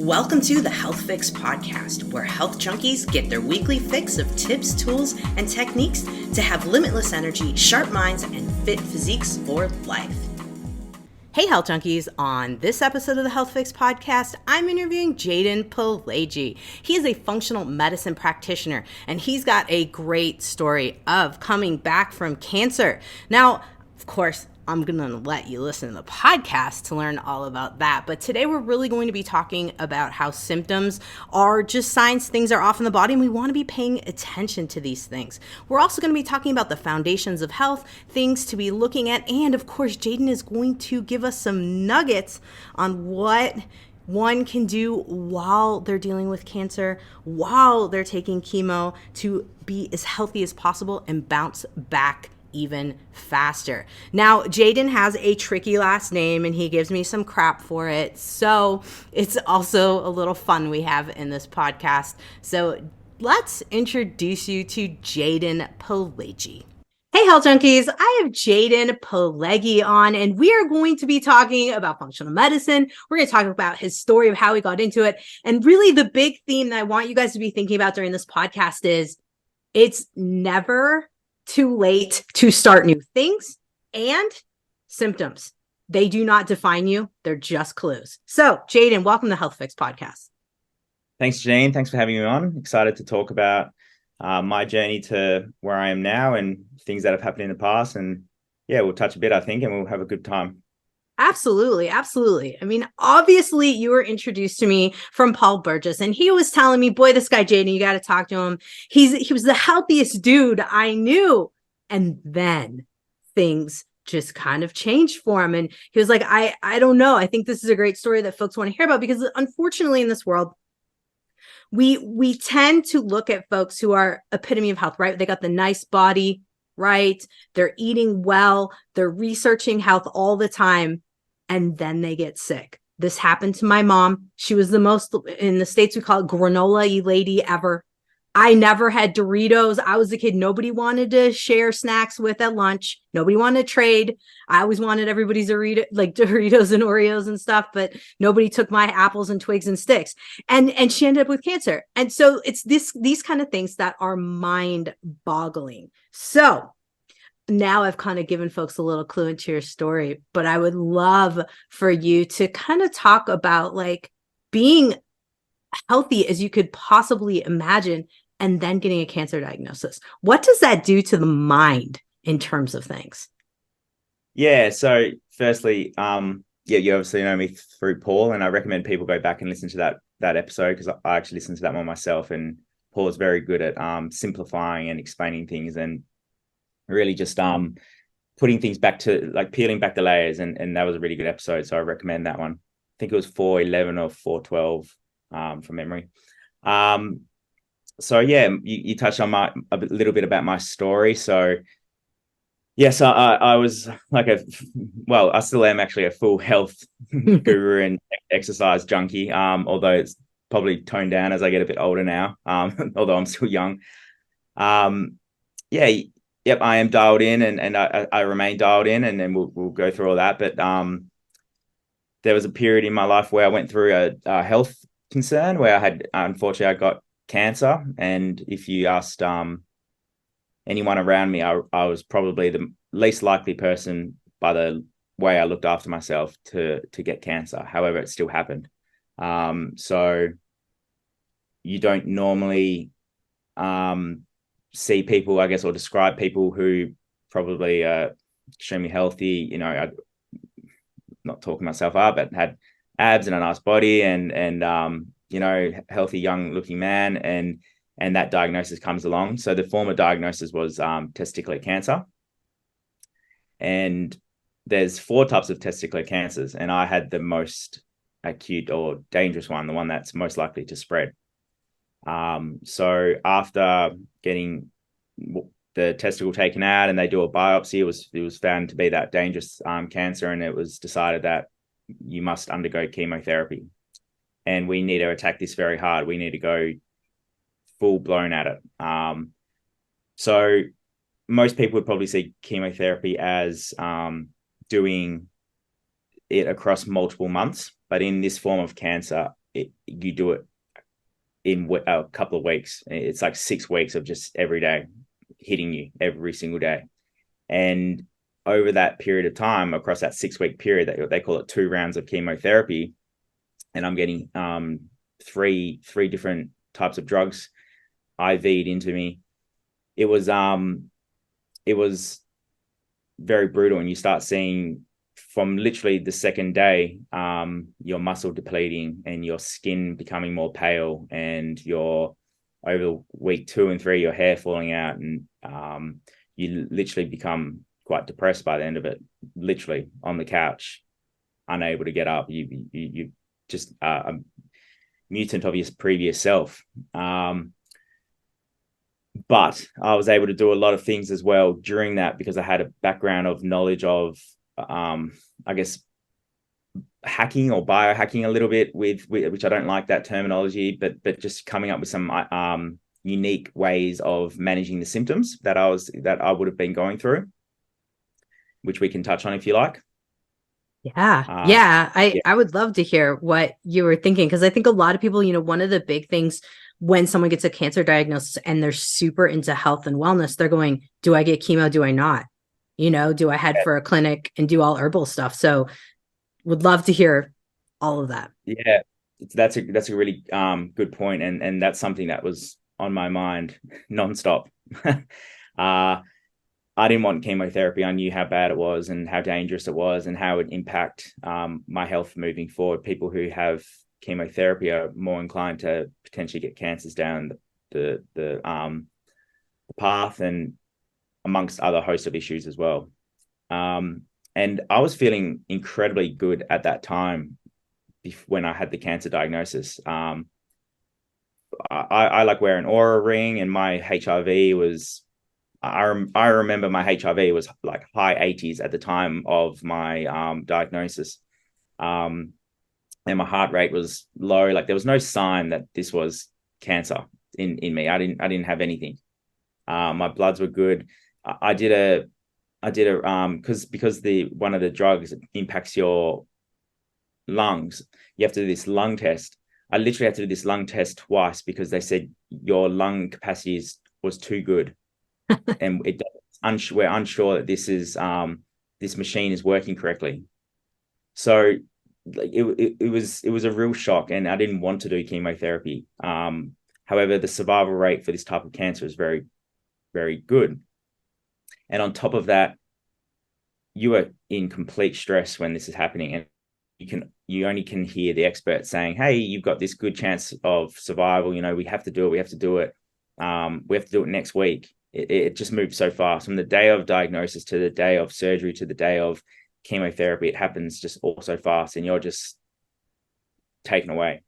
Welcome to the Health Fix podcast, where health junkies get their weekly fix of tips, tools, and techniques to have limitless energy, sharp minds, and fit physiques for life. Hey, health junkies. On this episode of the Health Fix podcast, I'm interviewing Jayden Pileggi. He is a functional medicine practitioner, and he's got a great story of coming back from cancer. Now, of course, I'm going to let you listen to the podcast to learn all about that. But today we're really going to be talking about how symptoms are just signs things are off in the body, and we want to be paying attention to these things. We're also going to be talking about the foundations of health, things to be looking at. And of course, Jayden is going to give us some nuggets on what one can do while they're dealing with cancer, while they're taking chemo, to be as healthy as possible and bounce back even faster. Now, Jayden has a tricky last name and he gives me some crap for it. So it's also a little fun we have in this podcast. So let's introduce you to Jayden Pileggi. Hey, health junkies, I have Jayden Pileggi on, and we are going to be talking about functional medicine. We're going to talk about his story of how he got into it. And really the big theme that I want you guys to be thinking about during this podcast is it's never too late to start new things, and symptoms. They do not define you. They're just clues. So, Jayden, welcome to Health Fix podcast. Thanks, Jannine. Thanks for having me on. Excited to talk about my journey to where I am now and things that have happened in the past. And yeah, we'll touch a bit, I think, and we'll have a good time. Absolutely. Absolutely. I mean, obviously you were introduced to me from Paul Burgess, and he was telling me, boy, this guy, Jayden, you got to talk to him. He was the healthiest dude I knew. And then things just kind of changed for him. And he was like, I don't know. I think this is a great story that folks want to hear about, because unfortunately in this world, we tend to look at folks who are epitome of health, right? They got the nice body, right? They're eating well. They're researching health all the time. And then they get sick. This happened to my mom. She was the most, in the States, we call it granola-y lady ever. I never had Doritos. I was a kid nobody wanted to share snacks with at lunch. Nobody wanted to trade. I always wanted everybody's Doritos and Oreos and stuff, but nobody took my apples and twigs and sticks. And she ended up with cancer. And so it's these kind of things that are mind-boggling. So now I've kind of given folks a little clue into your story, but I would love for you to kind of talk about like being healthy as you could possibly imagine and then getting a cancer diagnosis. What does that do to the mind in terms of things? Yeah. So firstly, you obviously know me through Paul, and I recommend people go back and listen to that episode, because I actually listened to that one myself, and Paul is very good at simplifying and explaining things and really just putting things back to, like, peeling back the layers, and that was a really good episode. So I recommend that one. I think it was 411 or 412 from memory. So yeah, you touched on a little bit about my story. So yes, I was like I still am actually a full health guru and exercise junkie. Although it's probably toned down as I get a bit older now. Although I'm still young. Yep, I am dialed in, and I remain dialed in, and then we'll go through all that. But there was a period in my life where I went through a health concern where unfortunately I got cancer. And if you asked anyone around me, I was probably the least likely person, by the way I looked after myself, to get cancer. However, it still happened. So you don't normally see people, I guess, or describe people who probably are extremely healthy. You know, I'm not talking myself up, but had abs and a nice body, and healthy young looking man, and that diagnosis comes along. So the former diagnosis was testicular cancer, and there's 4 types of testicular cancers, and I had the most acute or dangerous one, the one that's most likely to spread. So after getting the testicle taken out and they do a biopsy, it was found to be that dangerous cancer, and it was decided that you must undergo chemotherapy, and we need to attack this very hard. We need to go full blown at it. So most people would probably see chemotherapy as doing it across multiple months, but in this form of cancer, you do it in a couple of weeks. It's like 6 weeks of just every day hitting you every single day. And over that period of time, across that 6 week period, they call it 2 rounds of chemotherapy, and I'm getting three different types of drugs IV'd into me. It was very brutal, and you start seeing from literally the second day, your muscle depleting and your skin becoming more pale, and your over week 2 and 3, your hair falling out, and you literally become quite depressed by the end of it. Literally on the couch, unable to get up. You just a mutant of your previous self. But I was able to do a lot of things as well during that, because I had a background of knowledge of, I guess, hacking or biohacking a little bit, with which I don't like that terminology, but just coming up with some unique ways of managing the symptoms that I would have been going through, which we can touch on if you like. Yeah. I would love to hear what you were thinking, because I think a lot of people, one of the big things when someone gets a cancer diagnosis and they're super into health and wellness, they're going, do I get chemo? Do I not? Do I head for a clinic and do all herbal stuff? So would love to hear all of that. Yeah, that's a really good point, and that's something that was on my mind nonstop. I didn't want chemotherapy. I knew how bad it was and how dangerous it was and how it would impact my health moving forward. People who have chemotherapy are more inclined to potentially get cancers down the path, and amongst other host of issues as well. And I was feeling incredibly good at that time when I had the cancer diagnosis. I like wearing an Aura ring, and my HIV was, I remember my HIV was like high 80s at the time of my diagnosis. And my heart rate was low. Like there was no sign that this was cancer in me. I didn't have anything. My bloods were good. I did a because one of the drugs impacts your lungs. You have to do this lung test. I literally had to do this lung test twice, because they said your lung capacity was too good, and we're unsure that this machine is working correctly. So it was a real shock, and I didn't want to do chemotherapy. However, the survival rate for this type of cancer is very, very good. And on top of that, you are in complete stress when this is happening, and you only can hear the experts saying, "Hey, you've got this good chance of survival. We have to do it. We have to do it. We have to do it next week." It just moves so fast from the day of diagnosis to the day of surgery to the day of chemotherapy. It happens just all so fast, and you're just taken away.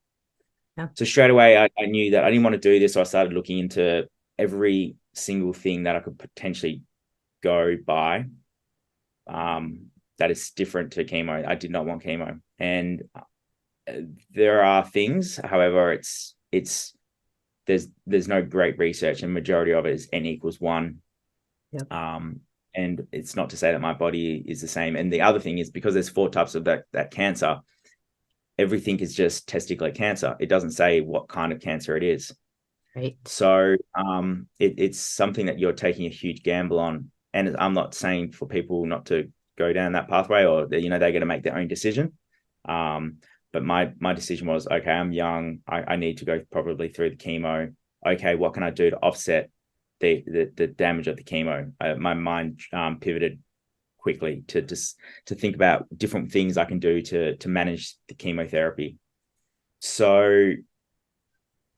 Yeah. So straight away, I knew that I didn't want to do this. So I started looking into every single thing that I could potentially go by that is different to chemo. I did not want chemo. And there are things, however, there's no great research, and majority of it is N=1. Yep. And it's not to say that my body is the same. And the other thing is, because there's 4 types of that cancer, everything is just testicular cancer. It doesn't say what kind of cancer it is. Right. So it's something that you're taking a huge gamble on. And I'm not saying for people not to go down that pathway, or they're going to make their own decision. But my decision was, okay, I'm young. I need to go probably through the chemo. Okay, what can I do to offset the damage of the chemo? My mind pivoted quickly to think about different things I can do to manage the chemotherapy. So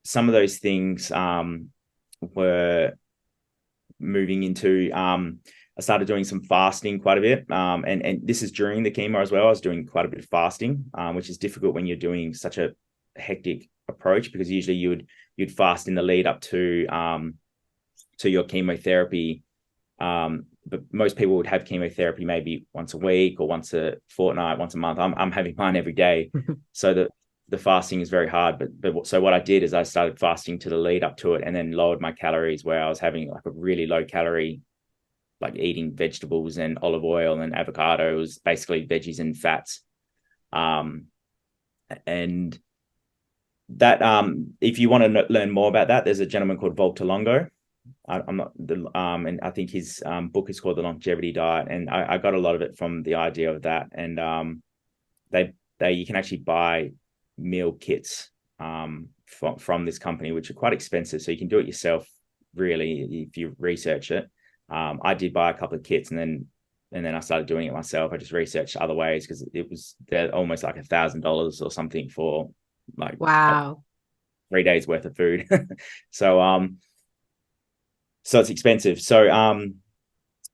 some of those things were moving into, I started doing some fasting quite a bit. And this is during the chemo as well. I was doing quite a bit of fasting, which is difficult when you're doing such a hectic approach, because usually you'd fast in the lead up to your chemotherapy. But most people would have chemotherapy maybe once a week or once a fortnight, once a month. I'm having mine every day. So the fasting is very hard. But so what I did is I started fasting to the lead up to it, and then lowered my calories, where I was having like a really low calorie, like eating vegetables and olive oil and avocado. It was basically veggies and fats. And that if you want to learn more about that, there's a gentleman called Volker Longo. I'm not and I think his book is called The Longevity Diet, and I got a lot of it from the idea of that. And they you can actually buy meal kits from this company, which are quite expensive, so you can do it yourself really if you research it. I did buy a couple of kits, and then I started doing it myself. I just researched other ways because they're almost like $1,000 or something for like Wow. 3 days worth of food. So it's expensive. So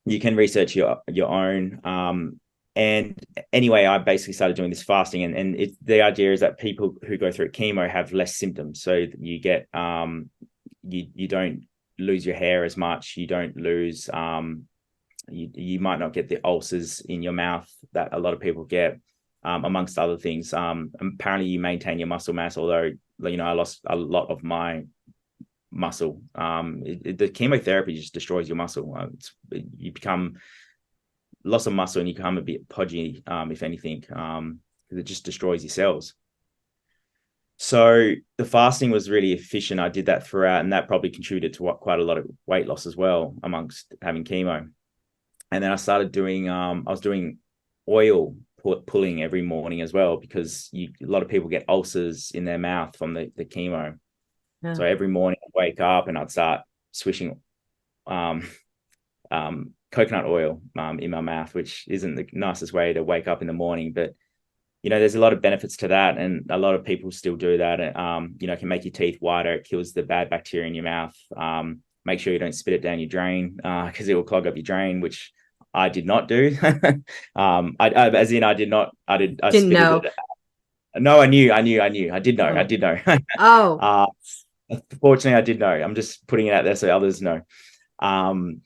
you can research your own. And anyway, I basically started doing this fasting, and the idea is that people who go through chemo have less symptoms. So you get you don't lose your hair as much. You don't lose you might not get the ulcers in your mouth that a lot of people get, amongst other things. Apparently you maintain your muscle mass, although I lost a lot of my muscle. The chemotherapy just destroys your muscle. You become loss of muscle and you become a bit podgy, if anything, because it just destroys your cells. So the fasting was really efficient. I did that throughout, and that probably contributed to quite a lot of weight loss as well amongst having chemo. And then I started doing I was doing oil pulling every morning as well, because a lot of people get ulcers in their mouth from the chemo. Yeah. So every morning I'd wake up and I'd start swishing coconut oil in my mouth, which isn't the nicest way to wake up in the morning, but there's a lot of benefits to that, and a lot of people still do that. It can make your teeth whiter. It kills the bad bacteria in your mouth. Make sure you don't spit it down your drain, because it will clog up your drain, which I did not do. I didn't know. No, I knew. I did know. Oh. I did know. Oh. Fortunately, I did know. I'm just putting it out there so others know. And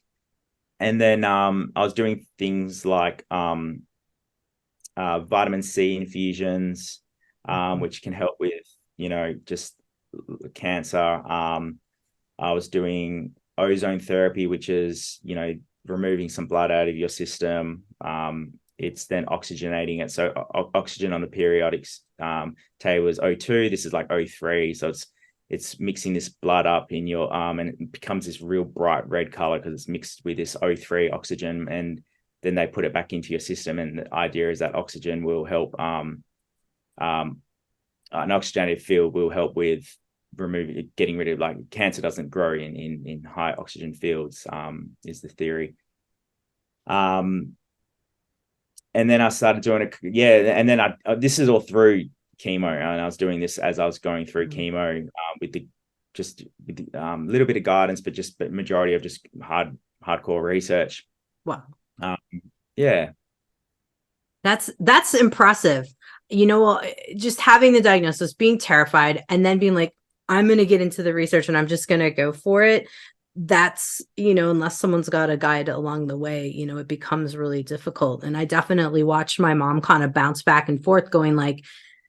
then I was doing things like vitamin C infusions, which can help with, just cancer. I was doing ozone therapy, which is, removing some blood out of your system. It's then oxygenating it. So oxygen on the periodic table is O2. This is like O3. So it's mixing this blood up in your arm, and it becomes this real bright red color because it's mixed with this O3 oxygen, and then they put it back into your system. And the idea is that oxygen will help, an oxygenated field will help with getting rid of, like, cancer doesn't grow in high oxygen fields, is the theory. And then I started doing it. Yeah. And then this is all through chemo, and I was doing this as I was going through chemo, with a little bit of guidance, but majority of just hardcore research. Wow. Yeah. That's impressive. Just having the diagnosis, being terrified, and then being like, I'm going to get into the research and I'm just going to go for it. That's, unless someone's got a guide along the way, it becomes really difficult. And I definitely watched my mom kind of bounce back and forth going like,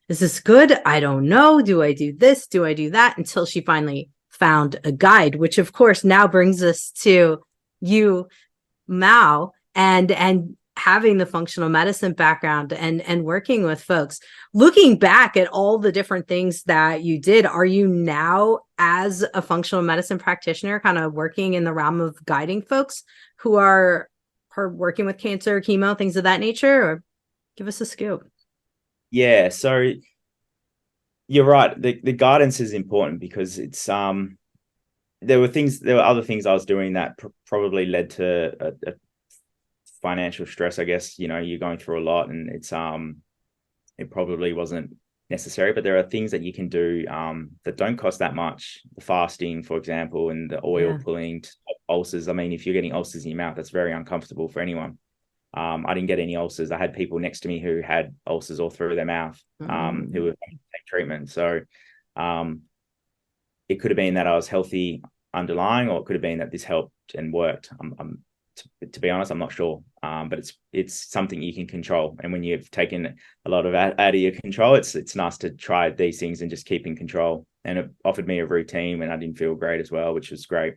is this good? I don't know. Do I do this? Do I do that? Until she finally found a guide, which of course now brings us to you, Mao, and having the functional medicine background and working with folks. Looking back at all the different things that you did, are you now, as a functional medicine practitioner, kind of working in the realm of guiding folks who are working with cancer, chemo, things of that nature? Or give us a scoop. Yeah, so you're right. The guidance is important, because it's there were other things I was doing that probably led to a financial stress, I guess. You're going through a lot, and it's it probably wasn't necessary, but there are things that you can do that don't cost that much. The fasting, for example, and the oil pulling to ulcers. I mean, if you're getting ulcers in your mouth, that's very uncomfortable for anyone. I didn't get any ulcers. I had people next to me who had ulcers all through their mouth, who were going to take treatment. So it could have been that I was healthy underlying, or it could have been that this helped and worked. To be honest, I'm not sure. But it's something you can control. And when you've taken a lot of out of your control, it's nice to try these things and just keep in control. And it offered me a routine when I didn't feel great as well, which was great.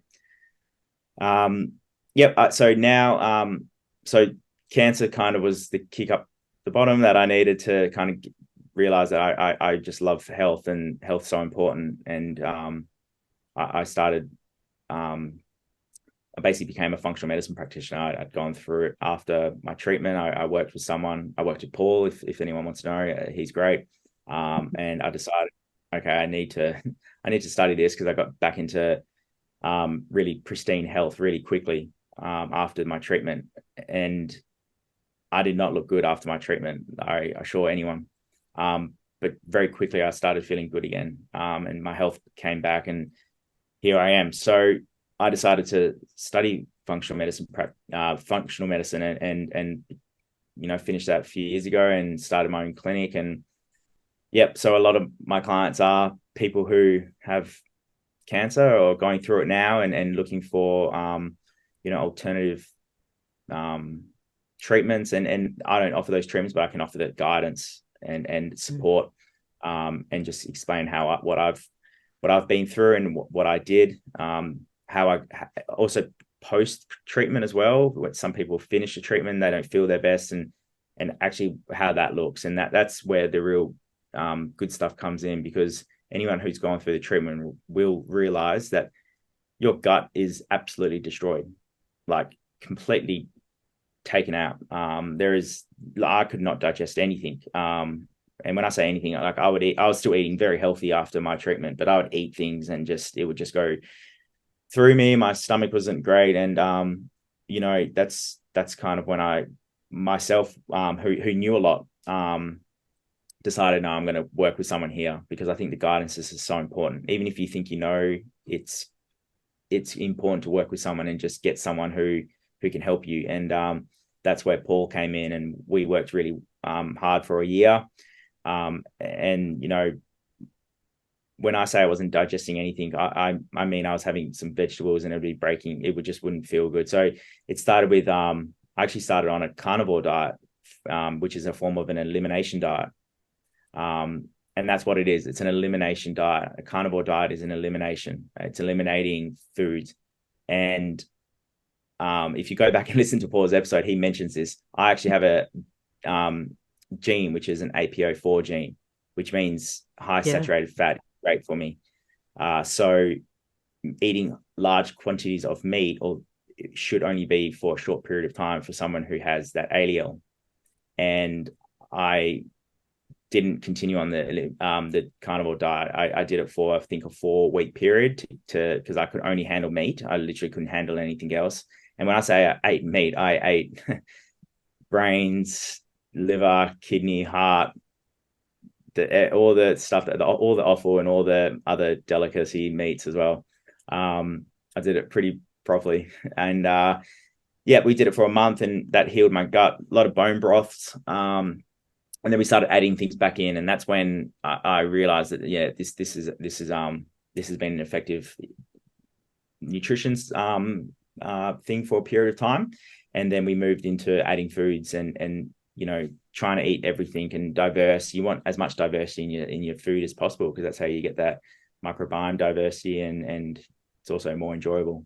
So now, so cancer kind of was the kick up the bottom that I needed to kind of realized that I just love health, and health's so important. And I started, I basically became a functional medicine practitioner. I'd gone through it after my treatment. I worked with someone. I worked with Paul, if anyone wants to know. He's great. And I decided, okay, I need to study this, because I got back into really pristine health really quickly after my treatment. And I did not look good after my treatment, I assure anyone. But very quickly I started feeling good again, and my health came back, and here I am. So I decided to study functional medicine and finished that a few years ago and started my own clinic. And yep, so a lot of my clients are people who have cancer or going through it now, and looking for alternative treatments. And I don't offer those treatments, but I can offer the guidance and support, and just explain what I've been through and what I did, how I also post treatment as well. When some people finish the treatment, they don't feel their best, and actually how that looks. And that's where the real good stuff comes in, because anyone who's gone through the treatment will realize that your gut is absolutely destroyed, like completely taken out. I could not digest anything. And when I say anything, like I was still eating very healthy after my treatment, but I would eat things and it would just go through me. My stomach wasn't great. And, that's kind of when I myself, who knew a lot, decided, no, I'm going to work with someone here, because I think the guidance is so important. Even if you think, it's important to work with someone and just get someone who can help you. And that's where Paul came in, and we worked really hard for a year. And when I say I wasn't digesting anything, I mean I was having some vegetables and it just wouldn't feel good. So it started with I actually started on a carnivore diet, which is a form of an elimination diet. And that's what it is. It's an elimination diet. A carnivore diet is an elimination. It's eliminating foods. And if you go back and listen to Paul's episode, he mentions this. I actually have a gene, which is an APO4 gene, which means high saturated fat, great for me. So eating large quantities of meat should only be for a short period of time for someone who has that allele. And I didn't continue on the carnivore diet. I did it for, I think, a 4-week period because I could only handle meat. I literally couldn't handle anything else. And when I say I ate meat, I ate brains, liver, kidney, heart, all the stuff, all the offal and all the other delicacy meats as well. I did it pretty properly. And we did it for a month, and that healed my gut. A lot of bone broths. And then we started adding things back in, and that's when I realized that this has been an effective nutrition thing for a period of time. And then we moved into adding foods and trying to eat everything and diverse. You want as much diversity in your food as possible, because that's how you get that microbiome diversity, and it's also more enjoyable.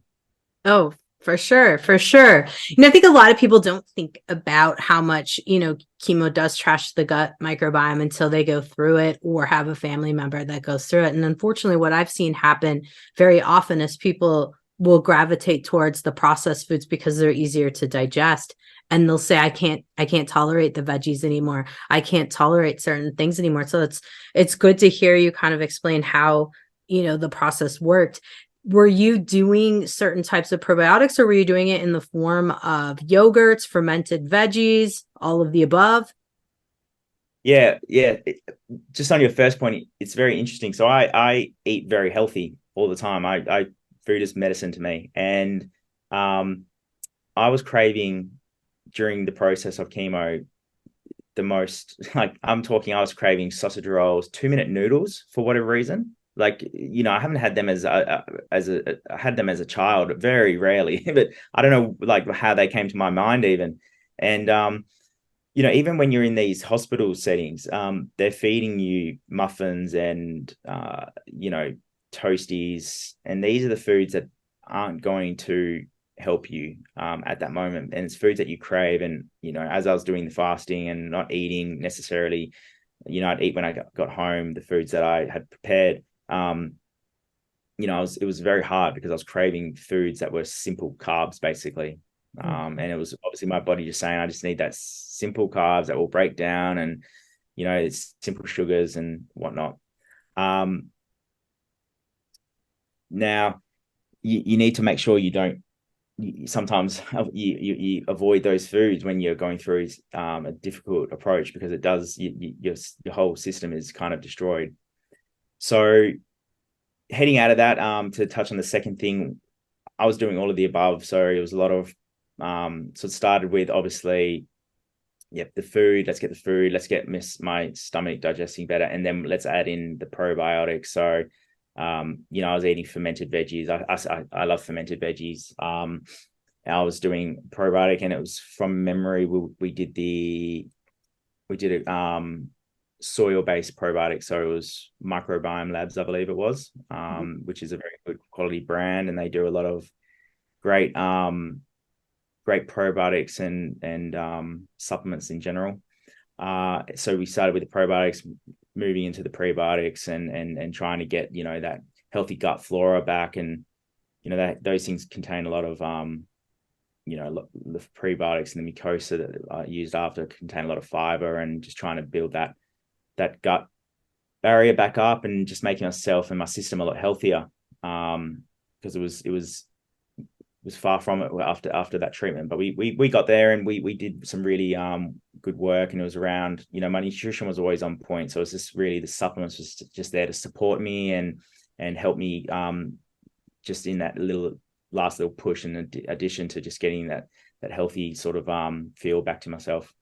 Oh, for sure. For sure. I think a lot of people don't think about how much, chemo does trash the gut microbiome until they go through it or have a family member that goes through it. And unfortunately, what I've seen happen very often is people will gravitate towards the processed foods because they're easier to digest. And they'll say, I can't tolerate the veggies anymore. I can't tolerate certain things anymore. So it's good to hear you kind of explain how, the process worked. Were you doing certain types of probiotics, or were you doing it in the form of yogurts, fermented veggies, all of the above? Yeah. Just on your first point, it's very interesting. So I eat very healthy all the time. Food is medicine to me. And I was craving during the process of chemo the most, I was craving sausage rolls, 2-minute noodles for whatever reason. I haven't had them I had them as a child, very rarely, but I don't know how they came to my mind even. And even when you're in these hospital settings, they're feeding you muffins and toasties, and these are the foods that aren't going to help you at that moment, and it's foods that you crave. And as I was doing the fasting and not eating necessarily I'd eat when I got home, the foods that I had prepared. It was very hard because I was craving foods that were simple carbs, basically. And it was obviously my body just saying, I just need that simple carbs that will break down, and, it's simple sugars and whatnot. Now you need to make sure you don't, sometimes you avoid those foods when you're going through a difficult approach, because it does, your whole system is kind of destroyed. So heading out of that, to touch on the second thing, I was doing all of the above. So it was a lot of, so it started with, obviously, the food. Let's get the food. Let's get my stomach digesting better, and then let's add in the probiotics. So, I was eating fermented veggies. I love fermented veggies. I was doing probiotic, and it was from memory. We did a soil-based probiotic. So it was Microbiome Labs, I believe it was, which is a very good quality brand, and they do a lot of great probiotics and supplements in general. So we started with the probiotics, moving into the prebiotics, and trying to get, that healthy gut flora back. And, that those things contain a lot of, the prebiotics and the mucosa that I used after contain a lot of fiber, and just trying to build that gut barrier back up, and just making myself and my system a lot healthier. Because it was far from it after that treatment. But we got there, and we did some really good work, and it was around, my nutrition was always on point. So it was just really, the supplements was just there to support me and help me just in that last little push, in addition to just getting that healthy sort of feel back to myself.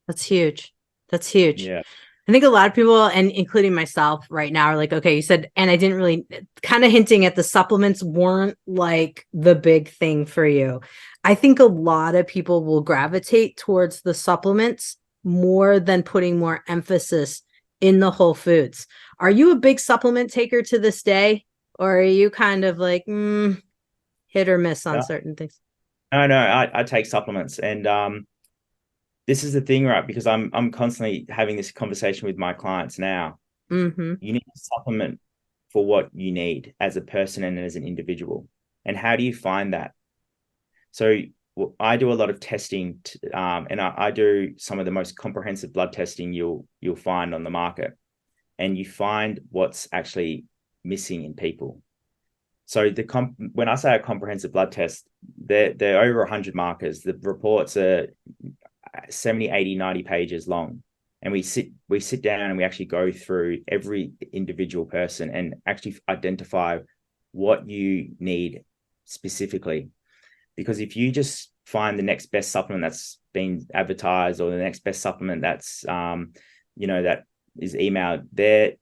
That's huge. Yeah. I think a lot of people, and including myself right now, are like, okay, you said, and I didn't really, kind of hinting at the supplements weren't like the big thing for you. I think a lot of people will gravitate towards the supplements more than putting more emphasis in the whole foods. Are you a big supplement taker to this day? Or are you kind of like hit or miss on certain things? No, I take supplements, and this is the thing, right? Because I'm constantly having this conversation with my clients now. You need a supplement for what you need as a person and as an individual. And how do you find that? So I do a lot of testing, and I do some of the most comprehensive blood testing you'll find on the market, and you find what's actually missing in people. So when I say a comprehensive blood test, they're over 100 markers. The reports are 70, 80, 90 pages long. And we sit down and we actually go through every individual person and actually identify what you need specifically. Because if you just find the next best supplement that's been advertised, or the next best supplement that's that is emailed,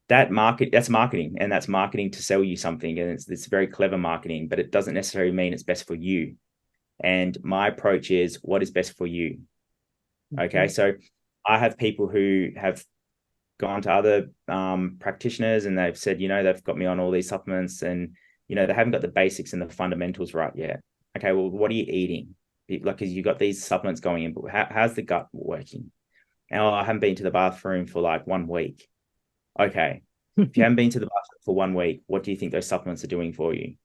that's marketing, and that's marketing to sell you something, and it's very clever marketing, but it doesn't necessarily mean it's best for you. And my approach is, what is best for you? Okay, so I have people who have gone to other practitioners, and they've said, they've got me on all these supplements, and they haven't got the basics and the fundamentals right yet. Okay, well, what are you eating? Like, you got these supplements going in, but how's the gut working? And I haven't been to the bathroom for like 1 week. Okay, if you haven't been to the bathroom for 1 week, what do you think those supplements are doing for you?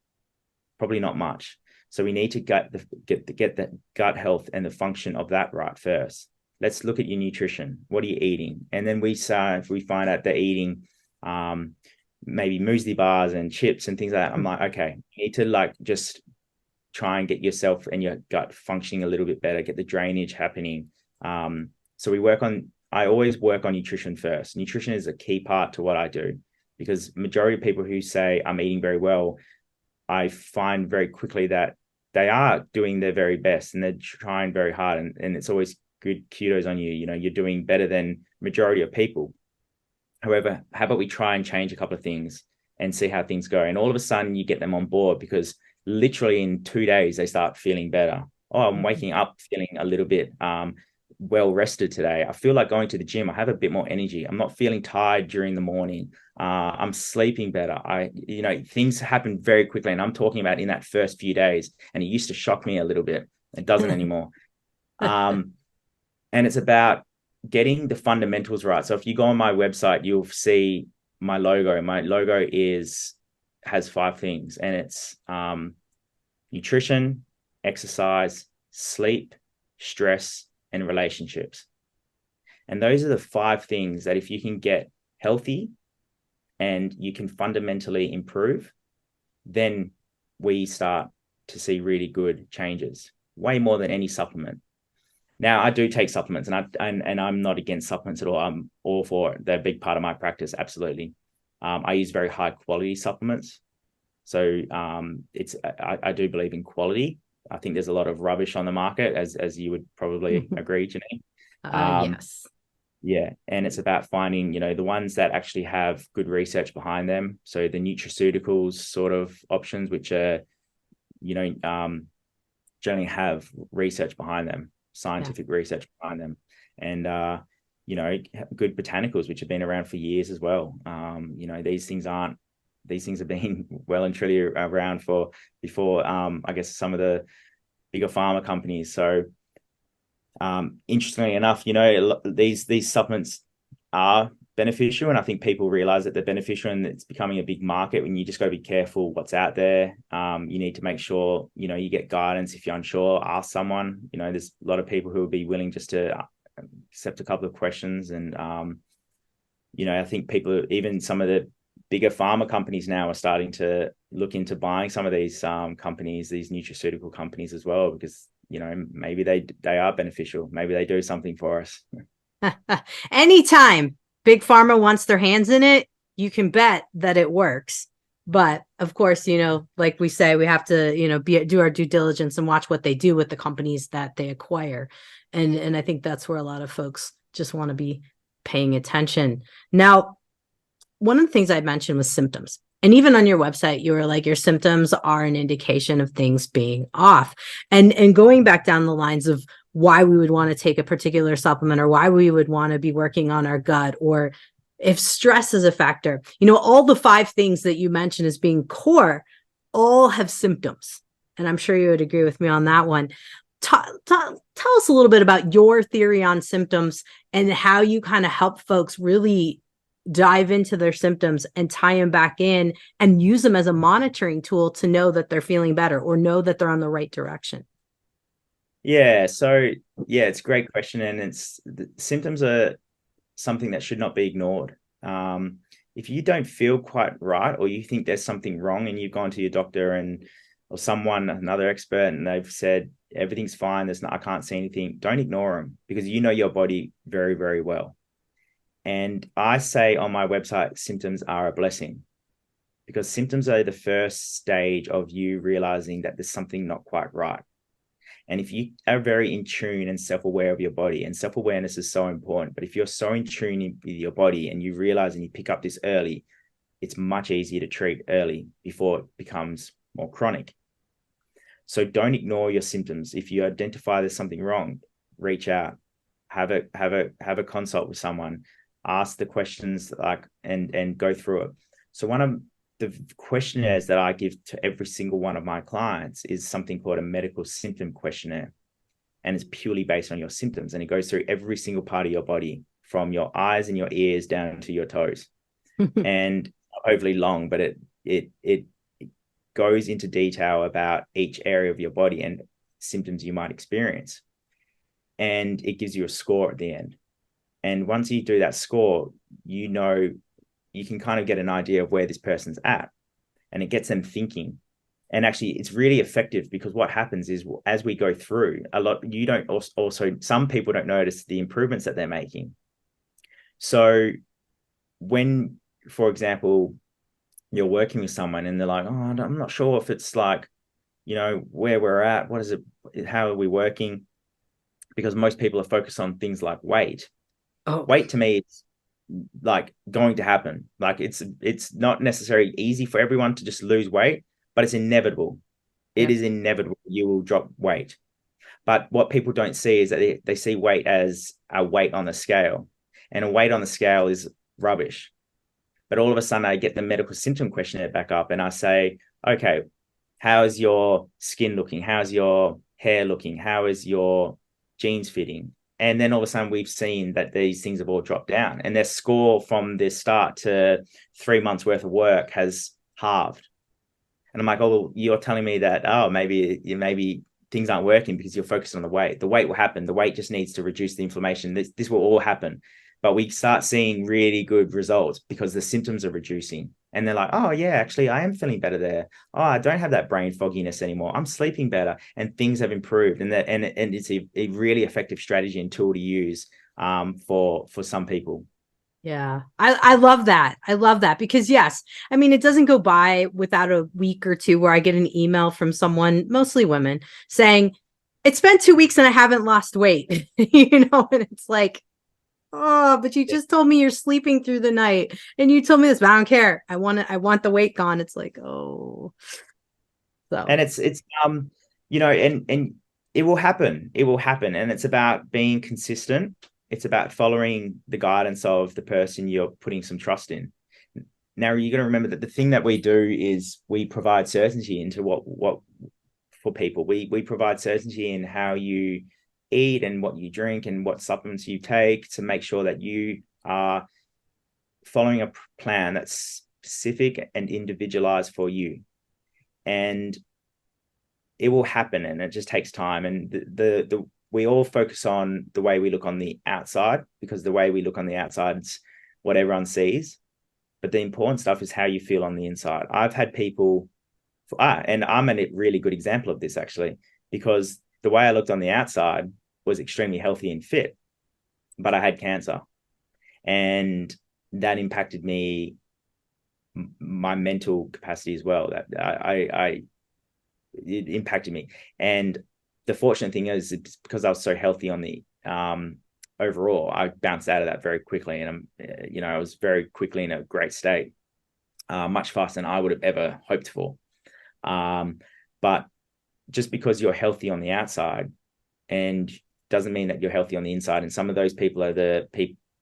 Probably not much. So we need to get the gut health and the function of that right first. Let's look at your nutrition. What are you eating? And then if we find out they're eating maybe muesli bars and chips and things like that, I'm like, okay, you need to just try and get yourself and your gut functioning a little bit better, get the drainage happening. So I always work on nutrition first. Nutrition is a key part to what I do, because majority of people who say I'm eating very well, I find very quickly that they are doing their very best and they're trying very hard. And it's always good kudos on you. You're doing better than majority of people. However, how about we try and change a couple of things and see how things go? And all of a sudden you get them on board, because literally in 2 days, they start feeling better. Oh, I'm waking up feeling a little bit well rested today. I feel like going to the gym. I have a bit more energy. I'm not feeling tired during the morning. I'm sleeping better. Things happen very quickly, and I'm talking about in that first few days. And it used to shock me a little bit. It doesn't anymore. And it's about getting the fundamentals right. So if you go on my website, you'll see my logo. My logo has 5 things, and it's nutrition, exercise, sleep, stress, and relationships. And those are the 5 things that if you can get healthy and you can fundamentally improve, then we start to see really good changes, way more than any supplement. Now, I do take supplements, and I'm not against supplements at all. I'm all for it. They're a big part of my practice, absolutely. I use very high quality supplements. So I do believe in quality. I think there's a lot of rubbish on the market, as you would probably agree, Jannine. Yes. Yeah. And it's about finding, the ones that actually have good research behind them. So the nutraceuticals sort of options, which are, generally have research behind them, scientific research behind them. And, good botanicals, which have been around for years as well. These things have been well and truly around before, I guess, some of the bigger pharma companies. So, interestingly enough, these supplements are beneficial, and I think people realize that they're beneficial, and it's becoming a big market. When you just got to be careful what's out there. You need to make sure you get guidance. If you're unsure, ask someone. There's a lot of people who will be willing just to accept a couple of questions, and I think people, even some of the bigger pharma companies now, are starting to look into buying some of these companies, these nutraceutical companies as well, because maybe they are beneficial. Maybe they do something for us. Anytime big pharma wants their hands in it, you can bet that it works. But of course, like we say, we have to, do our due diligence and watch what they do with the companies that they acquire. And I think that's where a lot of folks just want to be paying attention. Now, one of the things I mentioned was symptoms. And even on your website, you were like, your symptoms are an indication of things being off. And going back down the lines of why we would want to take a particular supplement, or why we would want to be working on our gut, or if stress is a factor, all the 5 things that you mentioned as being core all have symptoms. And I'm sure you would agree with me on that one. Tell us a little bit about your theory on symptoms and how you kind of help folks really dive into their symptoms and tie them back in and use them as a monitoring tool to know that they're feeling better or know that they're on the right direction. Yeah. So it's a great question. And symptoms are something that should not be ignored. If you don't feel quite right, or you think there's something wrong, and you've gone to your doctor or another expert, and they've said everything's fine, I can't see anything, don't ignore them, because you know your body very, very well. And I say on my website, symptoms are a blessing, because symptoms are the first stage of you realizing that there's something not quite right. And if you are very in tune and self-aware of your body, and self-awareness is so important, but if you're so in tune with your body and you realize and you pick up this early, it's much easier to treat early before it becomes more chronic. So don't ignore your symptoms. If you identify there's something wrong, reach out, have a consult with someone, ask the questions and go through it. So one of the questionnaires that I give to every single one of my clients is something called a medical symptom questionnaire. And it's purely based on your symptoms. And it goes through every single part of your body, from your eyes and your ears down to your toes. And overly long, but it goes into detail about each area of your body and symptoms you might experience. And it gives you a score at the end. And once you do that score, you can kind of get an idea of where this person's at, and it gets them thinking. And actually, it's really effective, because what happens is, as we go through some people don't notice the improvements that they're making. So when, for example, you're working with someone and they're like, oh, I'm not sure if it's like, where we're at, what is it, how are we working? Because most people are focused on things like weight. Weight to me, it's like going to happen. Like it's not necessarily easy for everyone to just lose weight, but it's inevitable. It is inevitable. You will drop weight. But what people don't see is that they see weight as a weight on the scale, and a weight on the scale is rubbish. But all of a sudden I get the medical symptom questionnaire back up, and I say, okay, how is your skin looking? How's your hair looking? How is your jeans fitting? And then all of a sudden we've seen that these things have all dropped down, and their score from the start to 3 months worth of work has halved. And I'm like, oh, you're telling me that, oh, maybe things aren't working because you're focused on the weight. The weight will happen. The weight just needs to reduce the inflammation. This will all happen. But we start seeing really good results because the symptoms are reducing. And they're like, oh, yeah, actually, I am feeling better there. Oh, I don't have that brain fogginess anymore. I'm sleeping better, and things have improved. And it's a really effective strategy and tool to use for some people. Yeah, I love that. I love that because yes, I mean, it doesn't go by without a week or two where I get an email from someone, mostly women, saying, it's been 2 weeks and I haven't lost weight, you know, and it's like, oh, but you just told me you're sleeping through the night and you told me this, but I don't care. I want the weight gone. It's like, oh, so. And it's you know, and it will happen. It will happen. And it's about being consistent. It's about following the guidance of the person you're putting some trust in. Now, you're going to remember that the thing that we do is we provide certainty into what for people. We provide certainty in how you eat and what you drink and what supplements you take to make sure that you are following a plan that's specific and individualized for you. And it will happen, and it just takes time. And the we all focus on the way we look on the outside, because the way we look on the outside is what everyone sees. But the important stuff is how you feel on the inside. I've had people, and I'm a really good example of this actually, because the way I looked on the outside was extremely healthy and fit, but I had cancer, and that impacted me, my mental capacity as well. That it impacted me. And the fortunate thing is, it's because I was so healthy on the overall, I bounced out of that very quickly, and I was very quickly in a great state, much faster than I would have ever hoped for. But just because you're healthy on the outside, and doesn't mean that you're healthy on the inside. And some of those people are the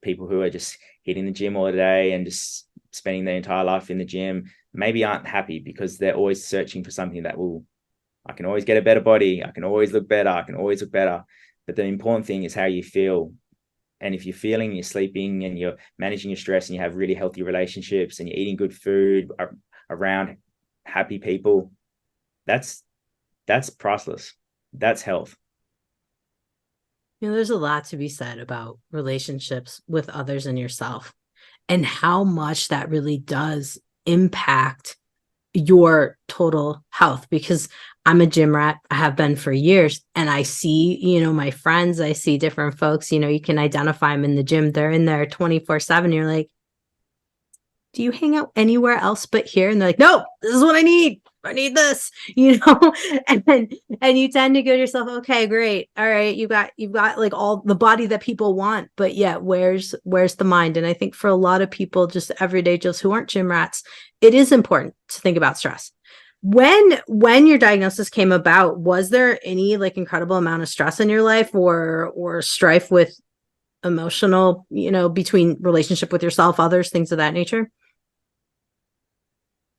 people who are just hitting the gym all day and just spending their entire life in the gym, maybe aren't happy because they're always searching for something that will, I can always get a better body. I can always look better. I can always look better. But the important thing is how you feel. And if you're feeling, you're sleeping, and you're managing your stress, and you have really healthy relationships, and you're eating good food around happy people, that's priceless. That's health. You know, there's a lot to be said about relationships with others and yourself, and how much that really does impact your total health. Because I'm a gym rat, I have been for years, and I see, my friends, I see different folks, you can identify them in the gym. They're in there 24/7. You're like, do you hang out anywhere else but here? And they're like, no, this is what I need. I need this, and you tend to go to yourself, okay, great. All right. You've got like all the body that people want, but yet where's the mind? And I think for a lot of people, just everyday Joes who aren't gym rats, it is important to think about stress. When your diagnosis came about, was there any like incredible amount of stress in your life or strife with emotional, between relationship with yourself, others, things of that nature?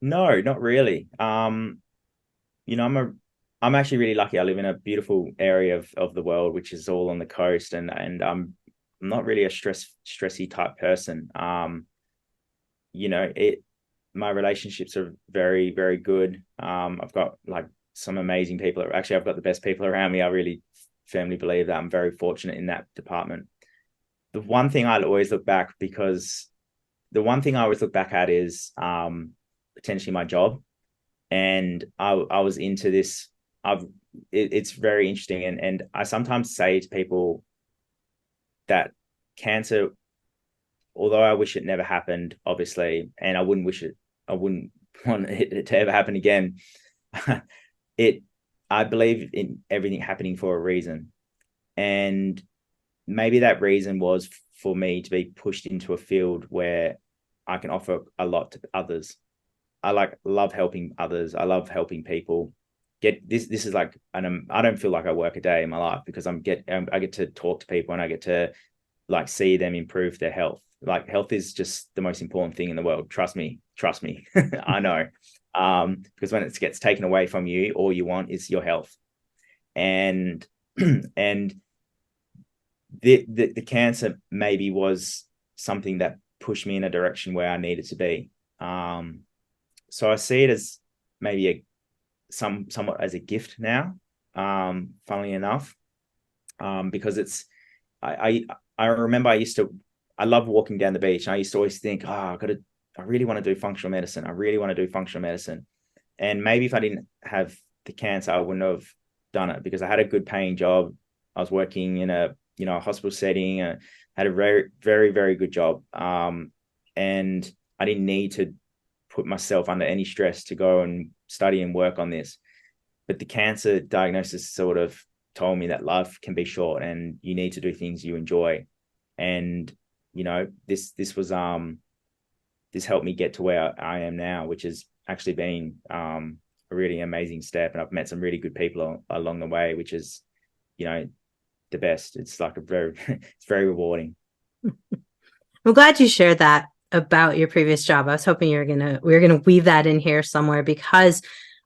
No, not really. I'm actually really lucky. I live in a beautiful area of the world, which is all on the coast, and I'm not really a stressy type person. My relationships are very, very good. I've got like some amazing people. Actually, I've got the best people around me. I really firmly believe that I'm very fortunate in that department. The one thing I always look back at is potentially my job. And I was into this. It's very interesting. And I sometimes say to people that cancer, although I wish it never happened, obviously, and I wouldn't want it to ever happen again. I believe in everything happening for a reason. And maybe that reason was for me to be pushed into a field where I can offer a lot to others. I love helping others. I love helping people. This is like, and I don't feel like I work a day in my life, because I get to talk to people, and I get to like see them improve their health. Like, health is just the most important thing in the world. Trust me. I know. Because when it gets taken away from you, all you want is your health. And the cancer maybe was something that pushed me in a direction where I needed to be. So I see it as maybe somewhat as a gift now, funnily enough, because it's, I remember I love walking down the beach. And I used to always think, I really want to do functional medicine. I really want to do functional medicine. And maybe if I didn't have the cancer, I wouldn't have done it, because I had a good paying job. I was working in a hospital setting. Had a very, very, very good job. And I didn't need to put myself under any stress to go and study and work on this. But the cancer diagnosis sort of told me that life can be short and you need to do things you enjoy. And, this helped me get to where I am now, which has actually been a really amazing step. And I've met some really good people along the way, which is, the best. It's like it's very rewarding. I'm glad you shared that about your previous job. I was hoping we were gonna weave that in here somewhere, because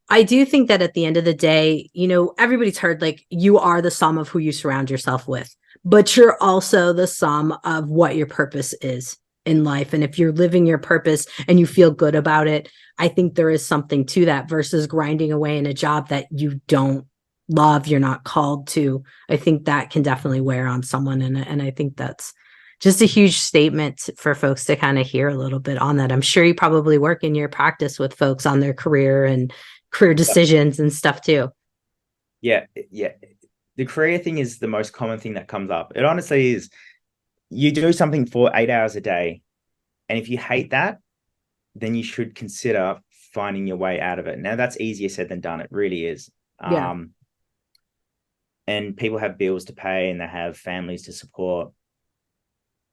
I do think that at the end of the day, everybody's heard, like, you are the sum of who you surround yourself with, but you're also the sum of what your purpose is in life. And if you're living your purpose and you feel good about it, I think there is something to that, versus grinding away in a job that you don't love, you're not called to. I think that can definitely wear on someone. And I think that's just a huge statement for folks to kind of hear a little bit on that. I'm sure you probably work in your practice with folks on their career decisions and stuff too. Yeah. The career thing is the most common thing that comes up. It honestly is. You do something for 8 hours a day, and if you hate that, then you should consider finding your way out of it. Now, that's easier said than done. It really is. Yeah. And people have bills to pay and they have families to support.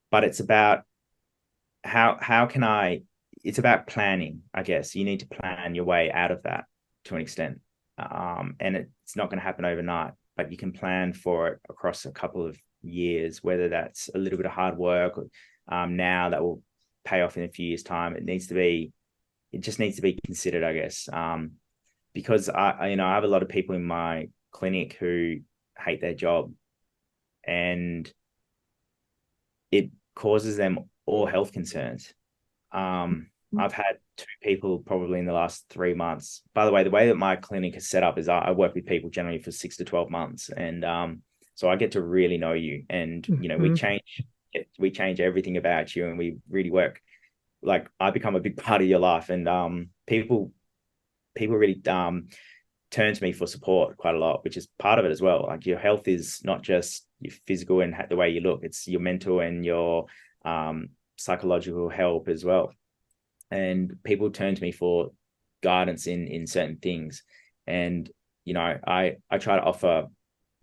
But it's about it's about planning, I guess. You need to plan your way out of that to an extent. And it's not going to happen overnight, but you can plan for it across a couple of years, whether that's a little bit of hard work now that will pay off in a few years' time. It just needs to be considered, I guess. Because I have a lot of people in my clinic who hate their job, and it causes them all health concerns. I've had 2 people probably in the last 3 months. By the way that my clinic is set up is I work with people generally for 6 to 12 months. And so I get to really know you, and, we change everything about you, and we really work. Like, I become a big part of your life, and people really turn to me for support quite a lot, which is part of it as well. Like, your health is not just your physical and the way you look, it's your mental and your psychological help as well. And people turn to me for guidance in certain things. And, I try to offer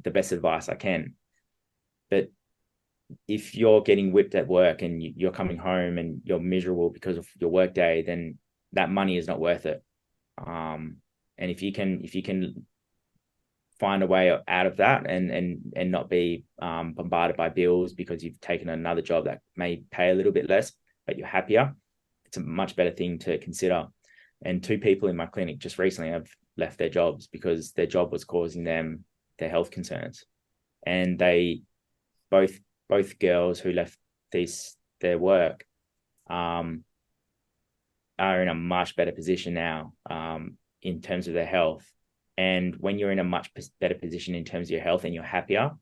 the best advice I can. But if you're getting whipped at work and you're coming home and you're miserable because of your work day, then that money is not worth it. And if you can find a way out of that and not be bombarded by bills because you've taken another job that may pay a little bit less, but you're happier, it's a much better thing to consider. And 2 people in my clinic just recently have left their jobs because their job was causing them their health concerns. And they both girls who left their work are in a much better position now in terms of their health. And when you're in a much better position in terms of your health and you're happier,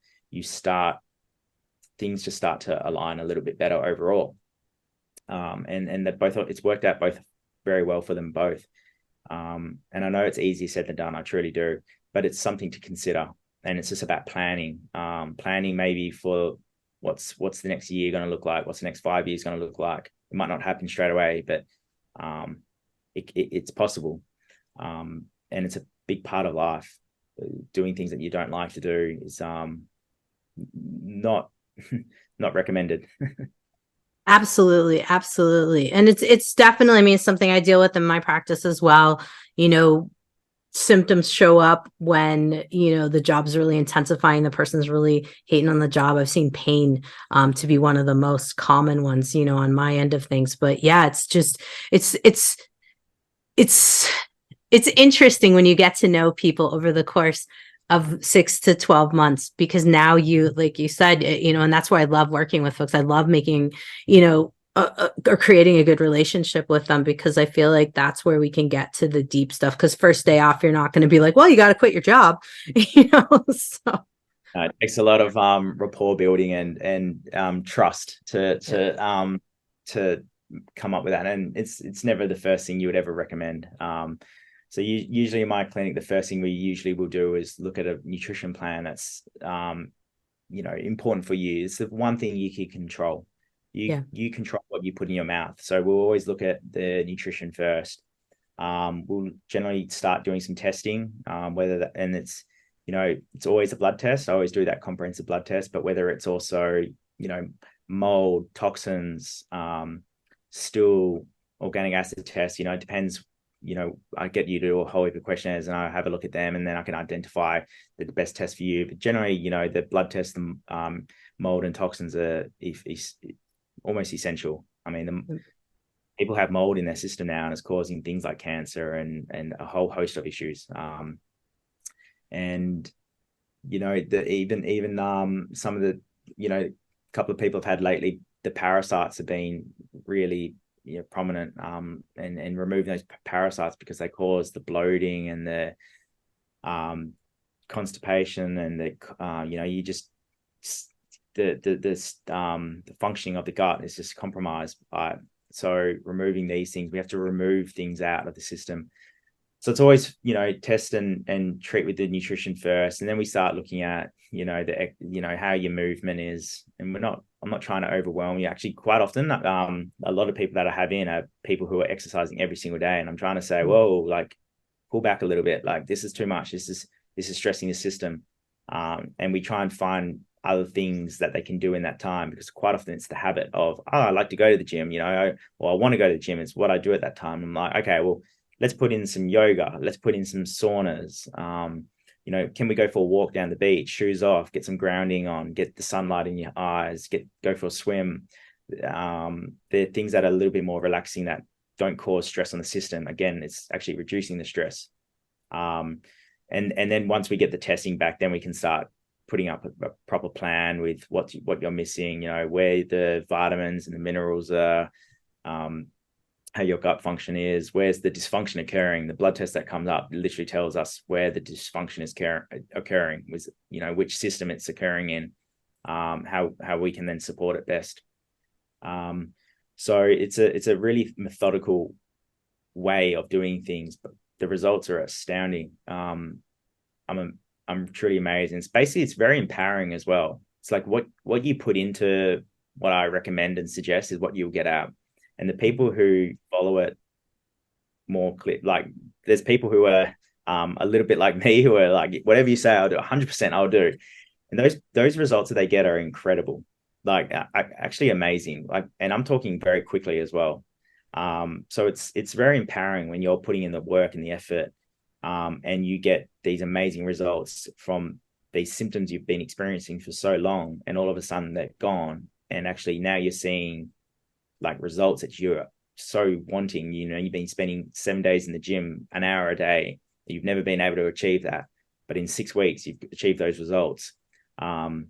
things just start to align a little bit better overall. And that it's worked out both very well for them both. And I know it's easier said than done, I truly do, but it's something to consider. And it's just about planning maybe for what's the next year going to look like, what's the next 5 years going to look like. It might not happen straight away, but it's possible. And it's a big part of life. Doing things that you don't like to do is not recommended. Absolutely. And it's definitely, something I deal with in my practice as well. Symptoms show up when, the job's really intensifying, the person's really hating on the job. I've seen pain to be one of the most common ones, on my end of things. But yeah, it's just, it's interesting when you get to know people over the course of 6 to 12 months, because now you, like you said, and that's why I love working with folks. I love making, or creating a good relationship with them, because I feel like that's where we can get to the deep stuff. Because first day off, you're not going to be like, well, you got to quit your job, so. It takes a lot of rapport building and trust to come up with that, and it's never the first thing you would ever recommend. So usually in my clinic, the first thing we usually will do is look at a nutrition plan that's important for you. It's the one thing you can control. You control what you put in your mouth. So we'll always look at the nutrition first. We'll generally start doing some testing, it's always a blood test. I always do that comprehensive blood test, but whether it's also, mold, toxins, stool, organic acid test, it depends. I get you to do a whole heap of questionnaires and I have a look at them, and then I can identify the best test for you. But generally, the blood test, the mold and toxins are almost essential. I mean, people have mold in their system now, and it's causing things like cancer and a whole host of issues. And even some of the couple of people I've had lately, the parasites have been really prominent, and removing those parasites, because they cause the bloating and the constipation and the functioning of the gut is just compromised. So removing these things, we have to remove things out of the system. So it's always, test and treat with the nutrition first. And then we start looking at, how your movement is. And I'm not trying to overwhelm you. Actually, quite often, a lot of people that I have in are people who are exercising every single day. And I'm trying to say, whoa, like pull back a little bit. Like this is too much. This is stressing the system. And we try and find other things that they can do in that time, because quite often it's the habit of, I like to go to the gym, or I want to go to the gym. It's what I do at that time. I'm like, okay, well, let's put in some yoga. Let's put in some saunas. Can we go for a walk down the beach, shoes off, get some grounding on, get the sunlight in your eyes, go for a swim. They're things that are a little bit more relaxing, that don't cause stress on the system. Again, it's actually reducing the stress. And then once we get the testing back, then we can start putting up a proper plan with what you're missing, where the vitamins and the minerals are, how your gut function is, where's the dysfunction occurring. The blood test that comes up literally tells us where the dysfunction is occurring, with which system it's occurring in, how we can then support it best. So it's a really methodical way of doing things, but the results are astounding. I'm truly amazed. And it's very empowering as well. It's like what you put into what I recommend and suggest is what you'll get out. And the people who follow it more clear, like there's people who are a little bit like me, who are like, whatever you say, I'll do 100%, I'll do. And those results that they get are incredible, like actually amazing. Like, and I'm talking very quickly as well. So it's very empowering when you're putting in the work and the effort, and you get these amazing results from these symptoms you've been experiencing for so long, and all of a sudden they're gone. And actually now you're seeing like results that you're so wanting. You've been spending 7 days in the gym, an hour a day. You've never been able to achieve that, but in 6 weeks you've achieved those results. And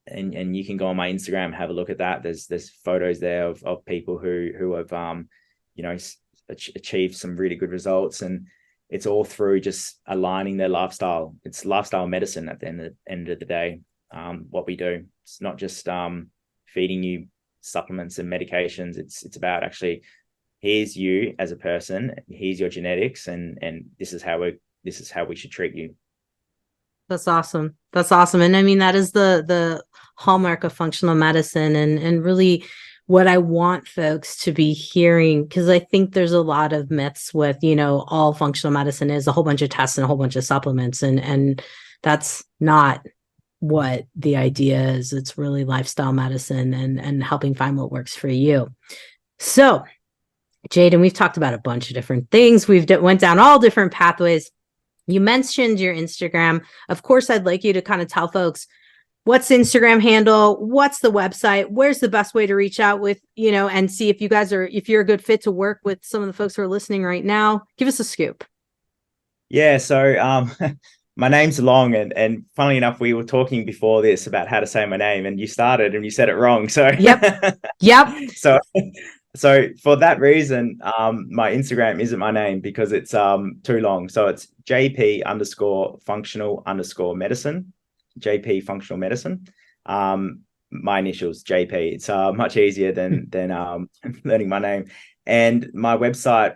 you can go on my Instagram, have a look at that. There's photos there of people who have achieved some really good results, and it's all through just aligning their lifestyle. It's lifestyle medicine at the end of the day. What we do, it's not just feeding you supplements and medications. It's about actually, here's you as a person, here's your genetics, and this is how we should treat you. That's awesome. And I mean, that is the hallmark of functional medicine, and really what I want folks to be hearing, because I think there's a lot of myths with, all functional medicine is a whole bunch of tests and a whole bunch of supplements, and that's not what the idea is. It's really lifestyle medicine and helping find what works for you. So, Jayden, we've talked about a bunch of different things. We've went down all different pathways. You mentioned your Instagram. Of course, I'd like you to kind of tell folks, what's the Instagram handle? What's the website? Where's the best way to reach out with, and see if you're a good fit to work with some of the folks who are listening right now? Give us a scoop. Yeah. So, my name's long, and funnily enough, we were talking before this about how to say my name, and you started and you said it wrong. So Yep. So for that reason, my Instagram isn't my name because it's too long. So it's JP_functional_medicine, JP functional medicine. My initials JP. It's much easier than learning my name. And my website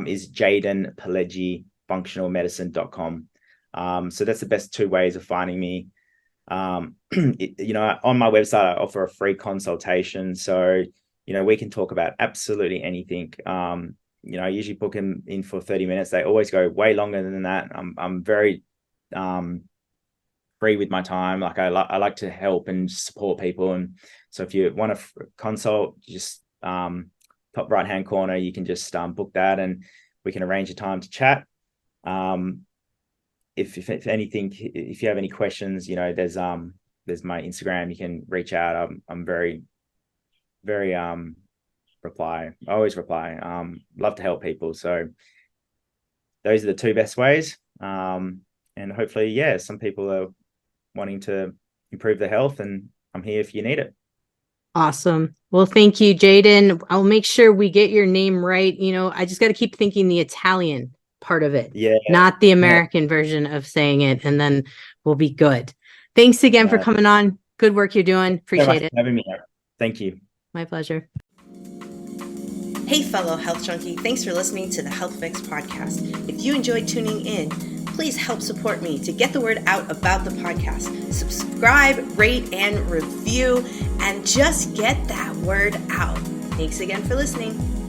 is Jayden Pileggi functionalmedicine.com. So that's the best two ways of finding me. On my website, I offer a free consultation. So, we can talk about absolutely anything. I usually book them in for 30 minutes. They always go way longer than that. I'm very free with my time. Like I like to help and support people. And so if you want to consult, just top right-hand corner, you can just book that and we can arrange a time to chat. If anything, if you have any questions, there's my Instagram. You can reach out. I'm very reply. I always reply. Love to help people. So those are the two best ways. And hopefully, some people are wanting to improve their health, and I'm here if you need it. Awesome. Well, thank you, Jayden. I'll make sure we get your name right. I just got to keep thinking the Italian part of it, not the American version of saying it, and then we'll be good. Thanks again for coming on. Good work you're doing. Appreciate it. Having me. Thank you. My pleasure. Hey, fellow health junkie, thanks for listening to the Health Fix podcast. If you enjoyed tuning in, please help support me to get the word out about the podcast. Subscribe, rate, and review, and just get that word out. Thanks again for listening.